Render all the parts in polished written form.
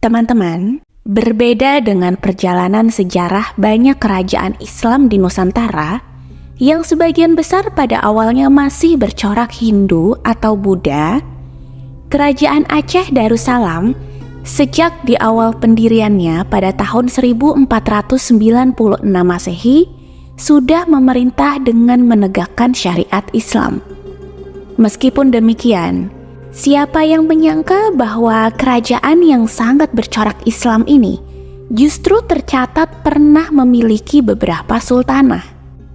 Teman-teman, berbeda dengan perjalanan sejarah banyak kerajaan Islam di Nusantara yang sebagian besar pada awalnya masih bercorak Hindu atau Buddha, kerajaan Aceh Darussalam sejak di awal pendiriannya pada tahun 1496 Masehi sudah memerintah dengan menegakkan syariat Islam. Meskipun demikian, siapa yang menyangka bahwa kerajaan yang sangat bercorak Islam ini justru tercatat pernah memiliki beberapa sultanah,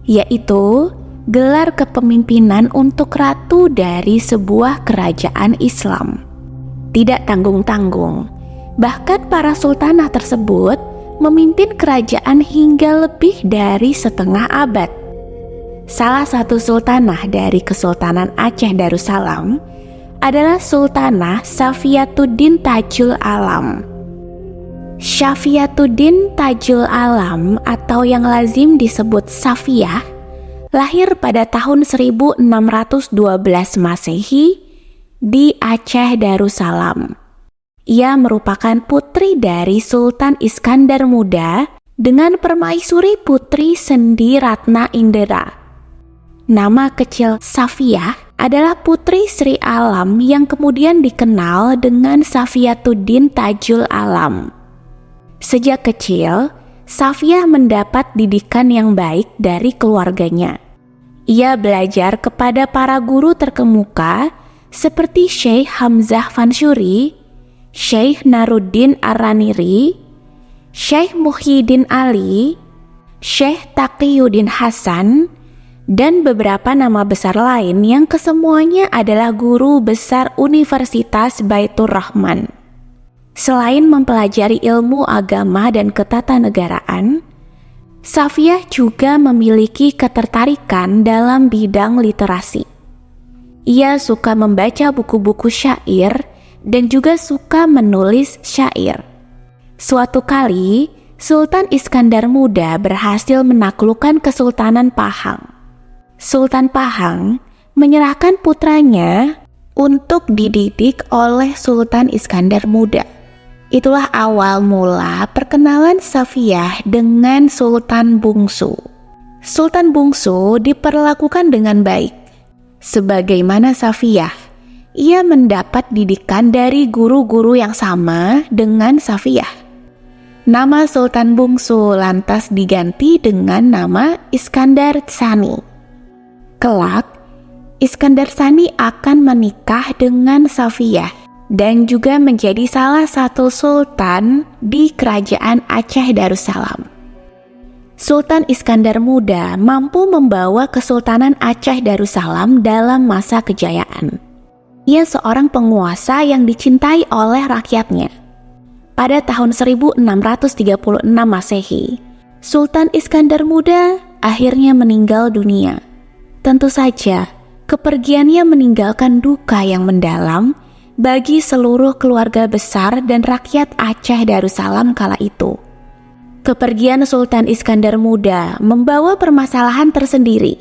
yaitu gelar kepemimpinan untuk ratu dari sebuah kerajaan Islam. Tidak tanggung-tanggung, bahkan para sultanah tersebut memimpin kerajaan hingga lebih dari setengah abad. Salah satu sultanah dari Kesultanan Aceh Darussalam adalah Sultanah Safiyatuddin Tajul Alam. Safiyatuddin Tajul Alam atau yang lazim disebut Safiyah lahir pada tahun 1612 Masehi di Aceh Darussalam. Ia merupakan putri dari Sultan Iskandar Muda dengan permaisuri Putri Sendi Ratna Indera. Nama kecil Safiyah adalah putri Sri Alam yang kemudian dikenal dengan Safiyatuddin Tajul Alam. Sejak kecil, Safiyah mendapat didikan yang baik dari keluarganya. Ia belajar kepada para guru terkemuka seperti Syekh Hamzah Fansyuri, Syekh Naruddin Ar-Raniri, Syekh Muhyiddin Ali, Syekh Taqiyuddin Hasan, dan beberapa nama besar lain yang kesemuanya adalah guru besar Universitas Baitur Rahman. Selain mempelajari ilmu agama dan ketatanegaraan, Safiyah juga memiliki ketertarikan dalam bidang literasi. Ia suka membaca buku-buku syair dan juga suka menulis syair. Suatu kali, Sultan Iskandar Muda berhasil menaklukkan Kesultanan Pahang. Sultan Pahang menyerahkan putranya untuk dididik oleh Sultan Iskandar Muda. Itulah awal mula perkenalan Safiyah dengan Sultan Bungsu. Sultan Bungsu diperlakukan dengan baik. Sebagaimana Safiyah, ia mendapat didikan dari guru-guru yang sama dengan Safiyah. Nama Sultan Bungsu lantas diganti dengan nama Iskandar Tsani. Kelak, Iskandar Tsani akan menikah dengan Safiyah dan juga menjadi salah satu sultan di kerajaan Aceh Darussalam. Sultan Iskandar Muda mampu membawa Kesultanan Aceh Darussalam dalam masa kejayaan. Ia seorang penguasa yang dicintai oleh rakyatnya. Pada tahun 1636 Masehi, Sultan Iskandar Muda akhirnya meninggal dunia. Tentu saja, kepergiannya meninggalkan duka yang mendalam bagi seluruh keluarga besar dan rakyat Aceh Darussalam kala itu. Kepergian Sultan Iskandar Muda membawa permasalahan tersendiri.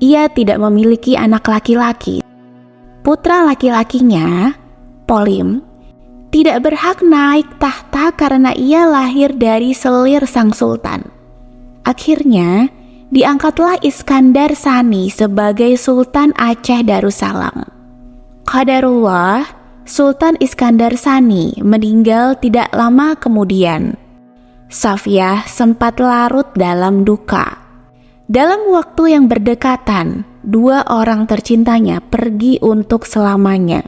Ia tidak memiliki anak laki-laki. Putra laki-lakinya, Polim, tidak berhak naik tahta karena ia lahir dari selir sang sultan. Akhirnya, diangkatlah Iskandar Tsani sebagai Sultan Aceh Darussalam. Qadarullah, Sultan Iskandar Tsani meninggal tidak lama kemudian. Safiyah sempat larut dalam duka. Dalam waktu yang berdekatan, dua orang tercintanya pergi untuk selamanya.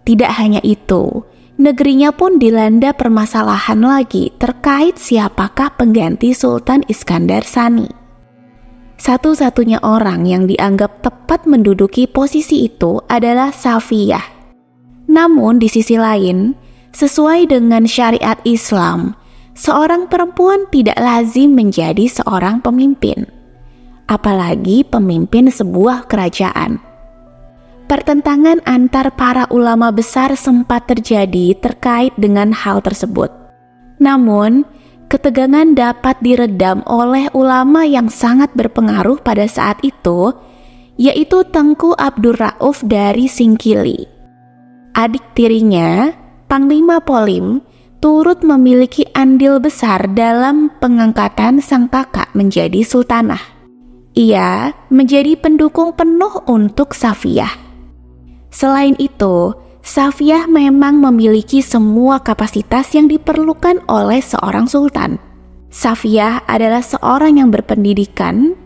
Tidak hanya itu, negerinya pun dilanda permasalahan lagi terkait siapakah pengganti Sultan Iskandar Tsani. Satu-satunya orang yang dianggap tepat menduduki posisi itu adalah Safiyah. Namun di sisi lain, sesuai dengan syariat Islam, seorang perempuan tidak lazim menjadi seorang pemimpin, apalagi pemimpin sebuah kerajaan. Pertentangan antar para ulama besar sempat terjadi terkait dengan hal tersebut. Namun, ketegangan dapat diredam oleh ulama yang sangat berpengaruh pada saat itu, yaitu Tengku Abdur Rauf dari Singkili. Adik tirinya, Panglima Polim turut memiliki andil besar dalam pengangkatan sang kakak menjadi sultanah. Ia menjadi pendukung penuh untuk Safiyah. Selain itu, Safiyah memang memiliki semua kapasitas yang diperlukan oleh seorang sultan. Safiyah adalah seorang yang berpendidikan,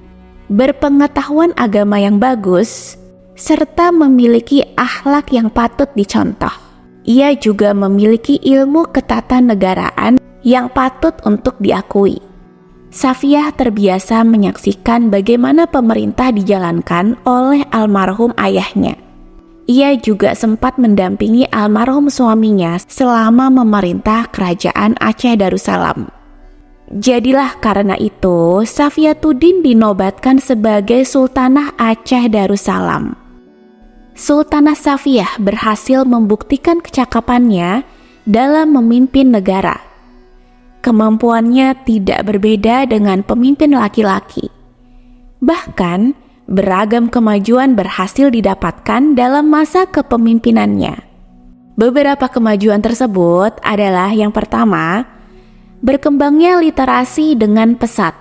berpengetahuan agama yang bagus, serta memiliki akhlak yang patut dicontoh. Ia juga memiliki ilmu ketatanegaraan yang patut untuk diakui. Safiyah terbiasa menyaksikan bagaimana pemerintah dijalankan oleh almarhum ayahnya. Ia juga sempat mendampingi almarhum suaminya selama memerintah kerajaan Aceh Darussalam. Jadilah karena itu, Safiyatuddin dinobatkan sebagai Sultanah Aceh Darussalam. Sultanah Safiyah berhasil membuktikan kecakapannya dalam memimpin negara. Kemampuannya tidak berbeda dengan pemimpin laki-laki. Bahkan, beragam kemajuan berhasil didapatkan dalam masa kepemimpinannya. Beberapa kemajuan tersebut adalah yang pertama, berkembangnya literasi dengan pesat.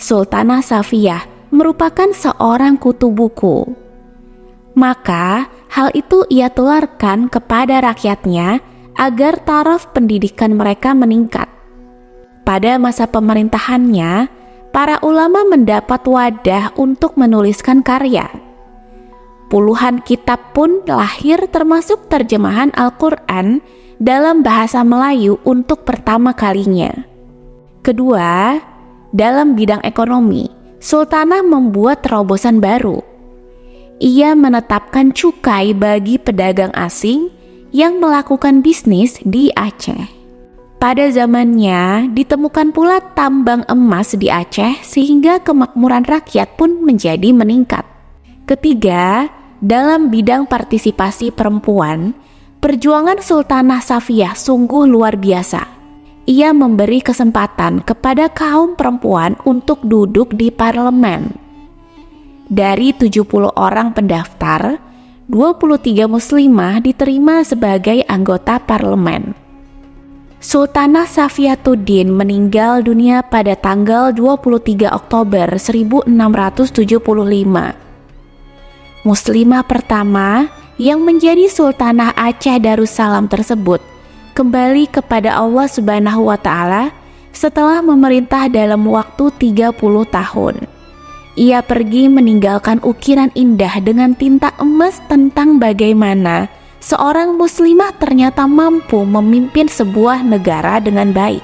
Sultanah Safiyah merupakan seorang kutu buku. Maka, hal itu ia tularkan kepada rakyatnya agar taraf pendidikan mereka meningkat. Pada masa pemerintahannya, para ulama mendapat wadah untuk menuliskan karya. Puluhan kitab pun lahir termasuk terjemahan Al-Quran dalam bahasa Melayu untuk pertama kalinya. Kedua, dalam bidang ekonomi, Sultanah membuat terobosan baru. Ia menetapkan cukai bagi pedagang asing yang melakukan bisnis di Aceh. Pada zamannya, ditemukan pula tambang emas di Aceh sehingga kemakmuran rakyat pun menjadi meningkat. Ketiga, dalam bidang partisipasi perempuan, perjuangan Sultanah Safiyah sungguh luar biasa. Ia memberi kesempatan kepada kaum perempuan untuk duduk di parlemen. Dari 70 orang pendaftar, 23 muslimah diterima sebagai anggota parlemen. Sultanah Safiyatuddin meninggal dunia pada tanggal 23 Oktober 1675. Muslimah pertama yang menjadi Sultanah Aceh Darussalam tersebut kembali kepada Allah Subhanahu wa Ta'ala setelah memerintah dalam waktu 30 tahun. Ia pergi meninggalkan ukiran indah dengan tinta emas tentang bagaimana seorang muslimah ternyata mampu memimpin sebuah negara dengan baik.